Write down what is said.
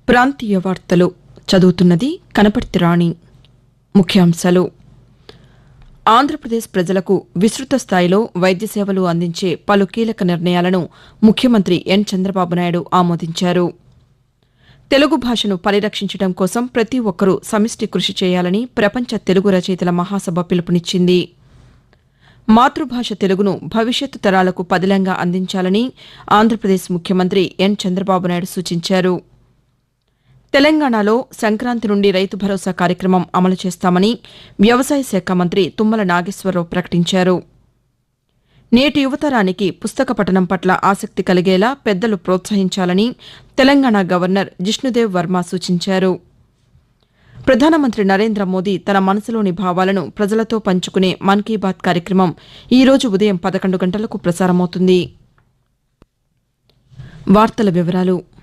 ప్రాంతీయ వార్తలు చదువుతున్నది కనపర్తి రాణి. ముఖ్యాంశాలు. ఆంధ్రప్రదేశ్ ప్రజలకు విస్తృత స్థాయిలో వైద్య సేవలు అందించే పలు కీలక నిర్ణయాలను ముఖ్యమంత్రి ఎన్ చంద్రబాబు నాయుడు ఆమోదించారు. తెలుగు భాషను పరిరక్షించడం కోసం ప్రతి ఒక్కరూ సమిష్టి కృషి చేయాలని ప్రపంచ తెలుగు రచయితల మహాసభ పిలుపునిచ్చింది. మాతృభాష తెలుగును భవిష్యత్తు తరాలకు పదిలంగా అందించాలని ఆంధ్రప్రదేశ్ ముఖ్యమంత్రి ఎన్ చంద్రబాబు నాయుడు సూచించారు. తెలంగాణలో సంక్రాంతి నుండి రైతు భరోసా కార్యక్రమం అమలు చేస్తామని వ్యవసాయ శాఖ మంత్రి తుమ్మల నాగేశ్వరరావు ప్రకటించారు. నేటి యువతరానికి పుస్తక పఠనం పట్ల ఆసక్తి కలిగేలా పెద్దలు ప్రోత్సహించాలని తెలంగాణ గవర్నర్ జిష్ణుదేవ్ వర్మ సూచించారు. ప్రధానమంత్రి నరేంద్ర మోదీ తన మనసులోని భావాలను ప్రజలతో పంచుకునే మన్ కీ బాత్ కార్యక్రమం ఈ రోజు ఉదయం 11 గంటలకు ప్రసారమవుతుంది. వార్తల వివరాలు.